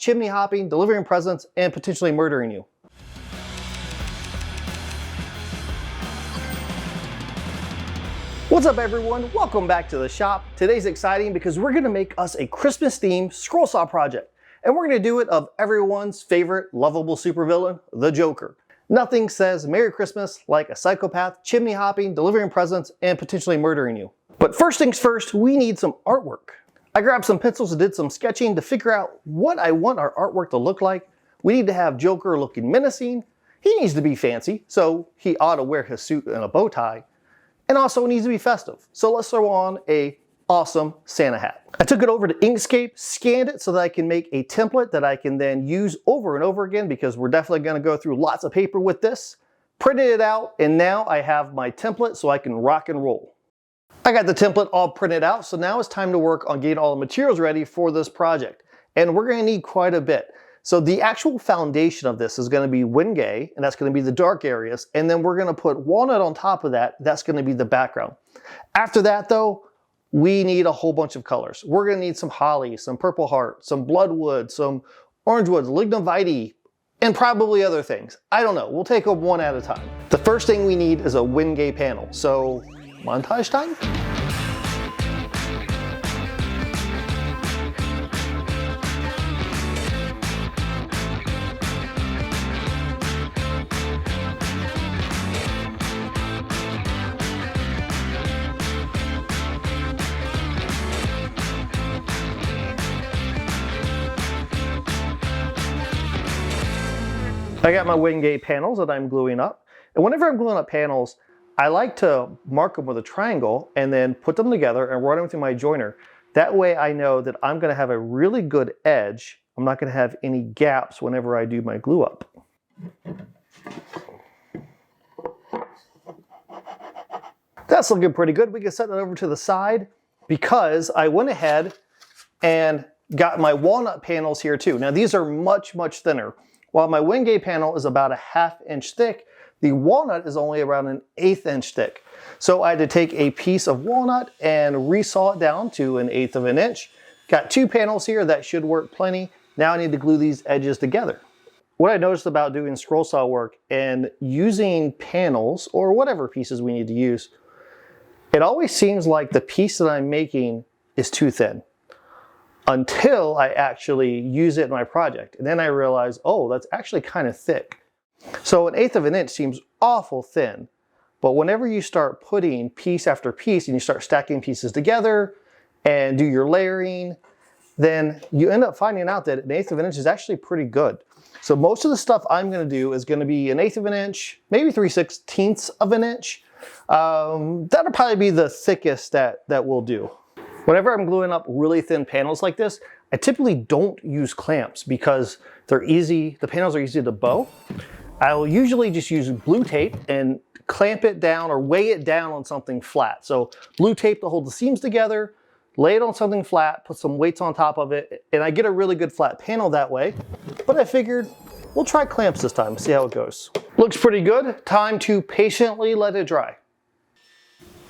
chimney hopping, delivering presents, and potentially murdering you. What's up everyone? Welcome back to the shop. Today's exciting because we're gonna make us a Christmas themed scroll saw project. And we're gonna do it of everyone's favorite lovable supervillain, the Joker. Nothing says Merry Christmas like a psychopath, chimney hopping, delivering presents, and potentially murdering you. But first things first, we need some artwork. I grabbed some pencils and did some sketching to figure out what I want our artwork to look like. We need to have Joker looking menacing. He needs to be fancy, so he ought to wear his suit and a bow tie. And also it needs to be festive. So let's throw on a awesome Santa hat. I took it over to Inkscape, scanned it so that I can make a template that I can then use over and over again because we're definitely gonna go through lots of paper with this. Printed it out, and now I have my template so I can rock and roll. I got the template all printed out, so now it's time to work on getting all the materials ready for this project. And we're gonna need quite a bit. So the actual foundation of this is going to be wenge, and that's going to be the dark areas. And then we're going to put walnut on top of that. That's going to be the background. After that though, we need a whole bunch of colors. We're going to need some holly, some purple heart, some bloodwood, some orange wood, lignum vitae, and probably other things. I don't know. We'll take them one at a time. The first thing we need is a wenge panel. So montage time. I got my wenge panels that I'm gluing up. And whenever I'm gluing up panels, I like to mark them with a triangle and then put them together and run them through my joiner. That way I know that I'm gonna have a really good edge. I'm not gonna have any gaps whenever I do my glue up. That's looking pretty good. We can set that over to the side because I went ahead and got my walnut panels here too. Now these are much, much thinner. While my wenge panel is about a 1/2 inch thick, the walnut is only around an 1/8 inch thick. So I had to take a piece of walnut and resaw it down to an 1/8 of an inch. Got 2 panels here, that should work plenty. Now I need to glue these edges together. What I noticed about doing scroll saw work and using panels or whatever pieces we need to use, it always seems like the piece that I'm making is too thin. Until I actually use it in my project. And then I realize, oh, that's actually kind of thick. So an 1/8 of an inch seems awful thin, but whenever you start putting piece after piece and you start stacking pieces together and do your layering, then you end up finding out that an 1/8 of an inch is actually pretty good. So most of the stuff I'm gonna do is gonna be an 1/8 of an inch, maybe 3/16 of an inch. That'll probably be the thickest that we'll do. Whenever I'm gluing up really thin panels like this, I typically don't use clamps because they're easy, the panels are easy to bow. I'll usually just use blue tape and clamp it down or weigh it down on something flat. So blue tape to hold the seams together, lay it on something flat, put some weights on top of it, and I get a really good flat panel that way. But I figured we'll try clamps this time, see how it goes. Looks pretty good. Time to patiently let it dry.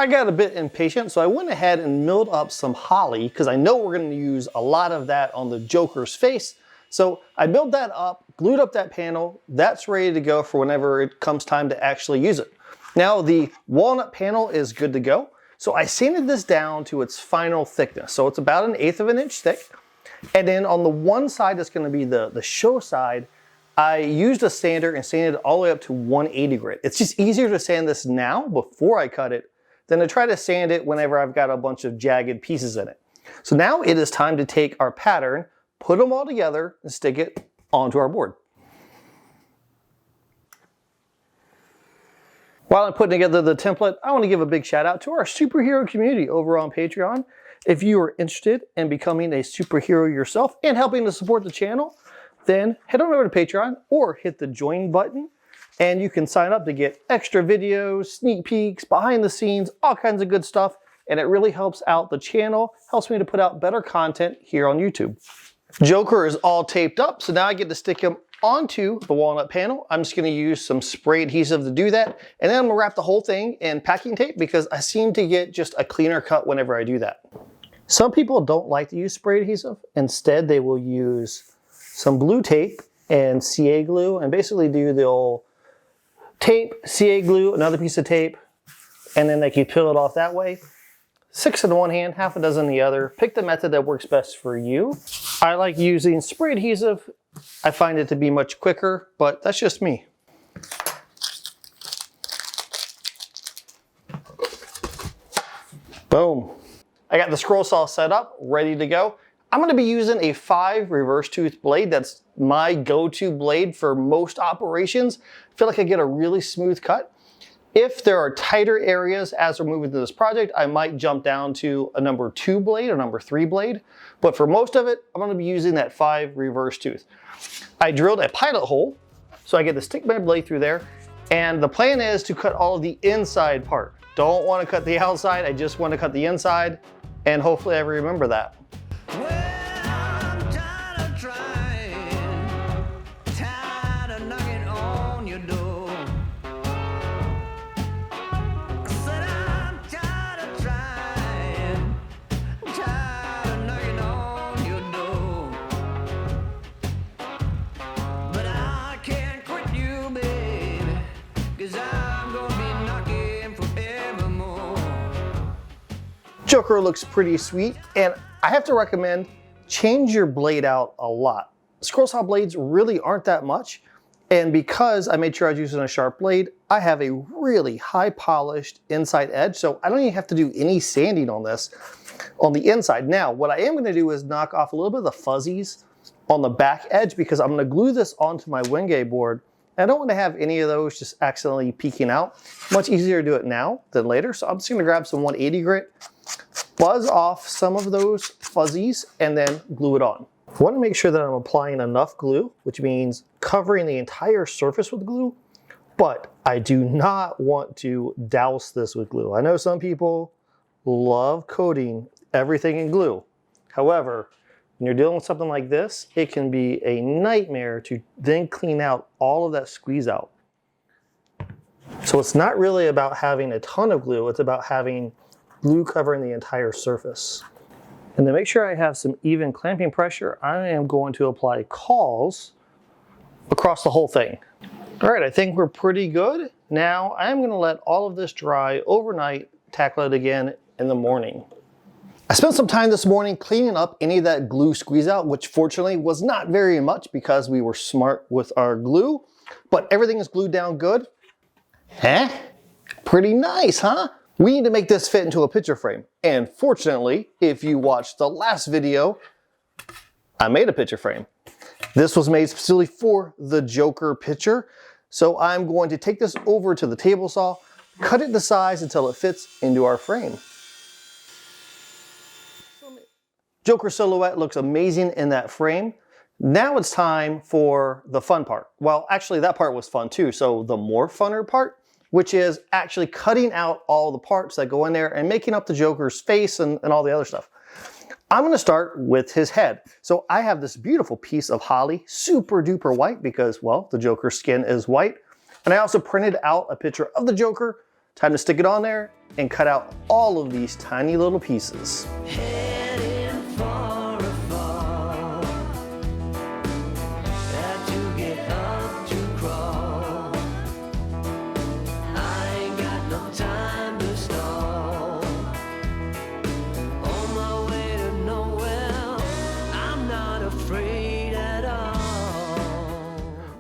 I got a bit impatient, so I went ahead and milled up some holly because I know we're going to use a lot of that on the Joker's face. So I milled that up, glued up that panel. That's ready to go for whenever it comes time to actually use it. Now the walnut panel is good to go. So I sanded this down to its final thickness. So it's about an 1/8 of an inch thick. And then on the one side that's going to be the show side, I used a sander and sanded it all the way up to 180 grit. It's just easier to sand this now before I cut it than to try to sand it whenever I've got a bunch of jagged pieces in it. So now it is time to take our pattern, put them all together, and stick it onto our board. While I'm putting together the template, I want to give a big shout out to our superhero community over on Patreon. If you are interested in becoming a superhero yourself and helping to support the channel, then head on over to Patreon or hit the join button. And you can sign up to get extra videos, sneak peeks, behind the scenes, all kinds of good stuff. And it really helps out the channel, helps me to put out better content here on YouTube. Joker is all taped up, so now I get to stick him onto the walnut panel. I'm just gonna use some spray adhesive to do that. And then I'm gonna wrap the whole thing in packing tape because I seem to get just a cleaner cut whenever I do that. Some people don't like to use spray adhesive. Instead, they will use some blue tape and CA glue and basically do the old tape, CA glue, another piece of tape, and then like you peel it off that way. 6 in one hand, half a dozen in the other. Pick the method that works best for you. I like using spray adhesive. I find it to be much quicker, but that's just me. Boom. I got the scroll saw set up, ready to go. I'm going to be using a 5 reverse tooth blade. That's my go-to blade for most operations. I feel like I get a really smooth cut. If there are tighter areas as we're moving through this project, I might jump down to a number 2 blade or number 3 blade. But for most of it, I'm going to be using that 5 reverse tooth. I drilled a pilot hole, so I get to stick my blade through there. And the plan is to cut all of the inside part. Don't want to cut the outside, I just want to cut the inside. And hopefully I remember that. Joker looks pretty sweet, and I have to recommend change your blade out a lot. Scroll saw blades really aren't that much, and because I made sure I was using a sharp blade, I have a really high polished inside edge, so I don't even have to do any sanding on this on the inside. Now, what I am going to do is knock off a little bit of the fuzzies on the back edge because I'm going to glue this onto my wenge board. I don't want to have any of those just accidentally peeking out. Much easier to do it now than later, so I'm just going to grab some 180 grit, buzz off some of those fuzzies, and then glue it on. I want to make sure that I'm applying enough glue, which means covering the entire surface with glue, but I do not want to douse this with glue. I know some people love coating everything in glue. However, when you're dealing with something like this, it can be a nightmare to then clean out all of that squeeze out. So it's not really about having a ton of glue, it's about having glue covering the entire surface. And to make sure I have some even clamping pressure, I am going to apply cawls across the whole thing. All right, I think we're pretty good. Now I'm going to let all of this dry overnight, tackle it again in the morning. I spent some time this morning cleaning up any of that glue squeeze out, which fortunately was not very much because we were smart with our glue, but everything is glued down good. Huh? Pretty nice, huh? We need to make this fit into a picture frame. And fortunately, if you watched the last video, I made a picture frame. This was made specifically for the Joker picture. So I'm going to take this over to the table saw, cut it to size until it fits into our frame. Joker silhouette looks amazing in that frame. Now it's time for the fun part. Well, actually that part was fun too. So the more funner part, which is actually cutting out all the parts that go in there and making up the Joker's face and all the other stuff. I'm gonna start with his head. So I have this beautiful piece of holly, super duper white because, well, the Joker's skin is white. And I also printed out a picture of the Joker. Time to stick it on there and cut out all of these tiny little pieces.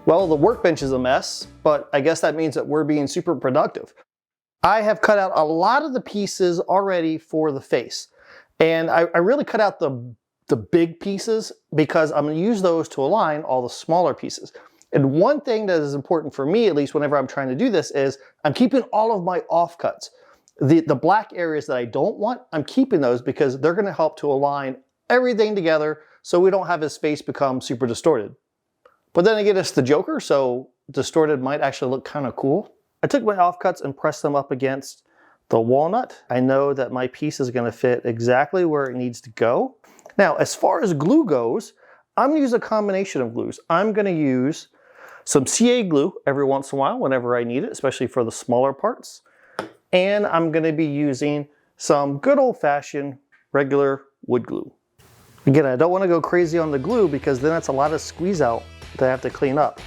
Well, the workbench is a mess, but I guess that means that we're being super productive. I have cut out a lot of the pieces already for the face. And I really cut out the big pieces because I'm gonna use those to align all the smaller pieces. And one thing that is important for me, at least whenever I'm trying to do this, is I'm keeping all of my offcuts. The black areas that I don't want, I'm keeping those because they're gonna help to align everything together so we don't have his face become super distorted. But then again, it's the Joker, so distorted might actually look kind of cool. I took my offcuts and pressed them up against the walnut. I know that my piece is going to fit exactly where it needs to go. Now, as far as glue goes, I'm going to use a combination of glues. I'm going to use some CA glue every once in a while whenever I need it, especially for the smaller parts. And I'm going to be using some good old-fashioned regular wood glue. Again, I don't want to go crazy on the glue because then that's a lot of squeeze out that I have to clean up.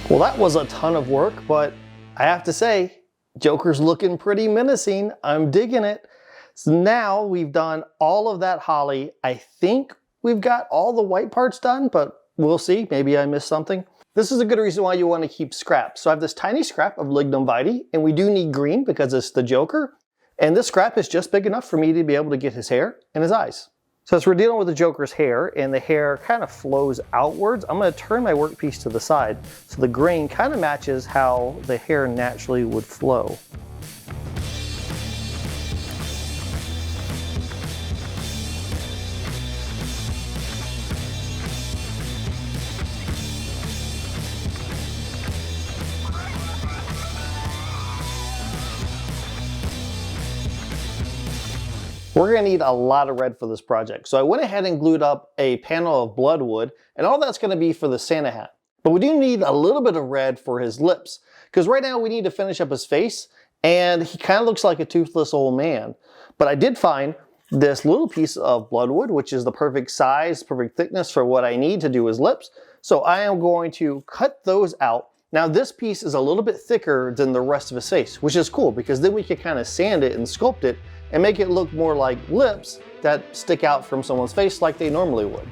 Well, that was a ton of work, but I have to say, Joker's looking pretty menacing. I'm digging it. So now we've done all of that holly. I think we've got all the white parts done, but we'll see. Maybe I missed something. This is a good reason why you want to keep scraps. So I have this tiny scrap of lignum vitae, and we do need green because it's the Joker. And this scrap is just big enough for me to be able to get his hair and his eyes. So as we're dealing with the Joker's hair and the hair kind of flows outwards, I'm going to turn my workpiece to the side so the grain kind of matches how the hair naturally would flow. We're gonna need a lot of red for this project. So I went ahead and glued up a panel of bloodwood, and all that's gonna be for the Santa hat. But we do need a little bit of red for his lips, because right now we need to finish up his face, and he kind of looks like a toothless old man. But I did find this little piece of bloodwood, which is the perfect size, perfect thickness for what I need to do his lips. So I am going to cut those out. Now this piece is a little bit thicker than the rest of his face, which is cool because then we can kind of sand it and sculpt it and make it look more like lips that stick out from someone's face like they normally would.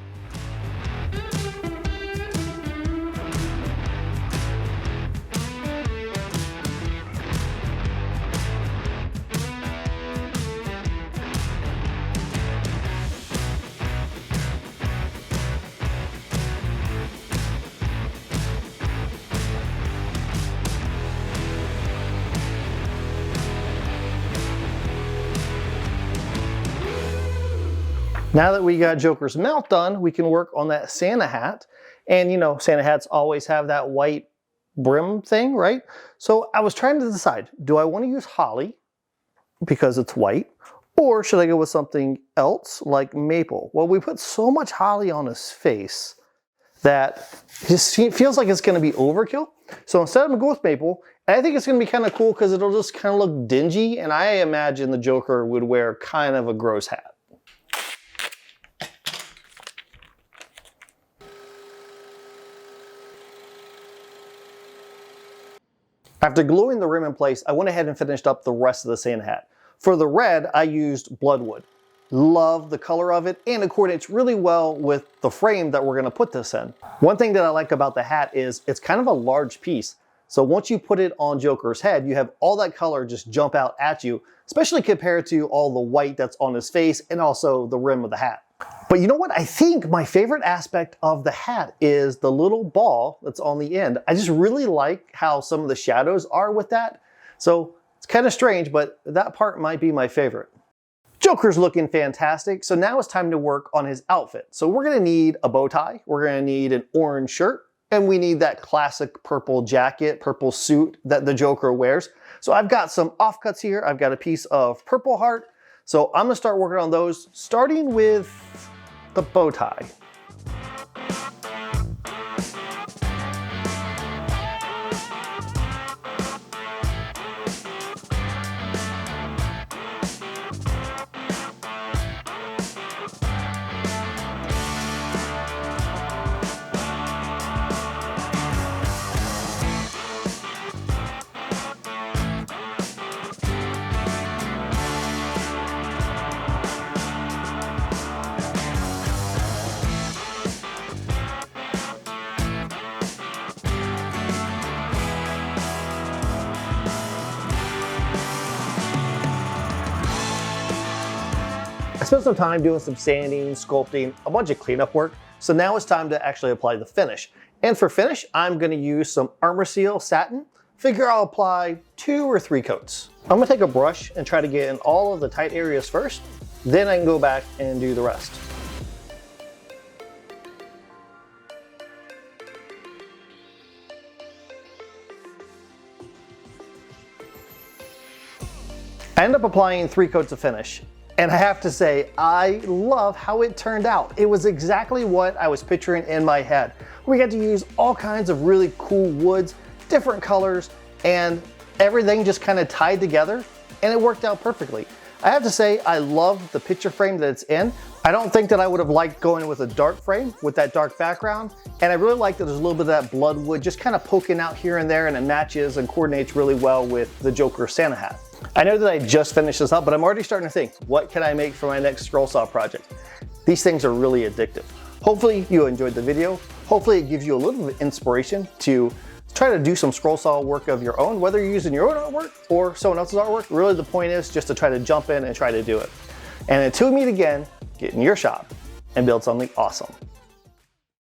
Now that we got Joker's mouth done, we can work on that Santa hat. And you know, Santa hats always have that white brim thing, right? So I was trying to decide, do I want to use holly because it's white, or should I go with something else like maple? Well, we put so much holly on his face that it just feels like it's going to be overkill. So instead I'm going to go with maple. And I think it's going to be kind of cool because it'll just kind of look dingy. And I imagine the Joker would wear kind of a gross hat. After gluing the rim in place, I went ahead and finished up the rest of the Santa hat. For the red, I used bloodwood. Love the color of it, and it coordinates really well with the frame that we're going to put this in. One thing that I like about the hat is it's kind of a large piece. So once you put it on Joker's head, you have all that color just jump out at you, especially compared to all the white that's on his face and also the rim of the hat. But you know what? I think my favorite aspect of the hat is the little ball that's on the end. I just really like how some of the shadows are with that. So it's kind of strange, but that part might be my favorite. Joker's looking fantastic. So now it's time to work on his outfit. So we're going to need a bow tie. We're going to need an orange shirt. And we need that classic purple jacket, purple suit that the Joker wears. So I've got some offcuts here. I've got a piece of purple heart. So I'm gonna start working on those, starting with the bow tie. I spent some time doing some sanding, sculpting, a bunch of cleanup work. So now it's time to actually apply the finish. And for finish, I'm gonna use some Armor Seal satin. Figure I'll apply 2 or 3 coats. I'm gonna take a brush and try to get in all of the tight areas first. Then I can go back and do the rest. I end up applying 3 coats of finish, and I have to say, I love how it turned out. It was exactly what I was picturing in my head. We got to use all kinds of really cool woods, different colors, and everything just kind of tied together, and it worked out perfectly. I have to say, I love the picture frame that it's in. I don't think that I would have liked going with a dark frame with that dark background, and I really like that there's a little bit of that bloodwood just kind of poking out here and there, and it matches and coordinates really well with the Joker Santa hat. I know that I just finished this up, but I'm already starting to think, what can I make for my next scroll saw project? These things are really addictive. Hopefully you enjoyed the video. Hopefully it gives you a little bit of inspiration to try to do some scroll saw work of your own, whether you're using your own artwork or someone else's artwork. Really the point is just to try to jump in and try to do it. And until we meet again, get in your shop and build something awesome.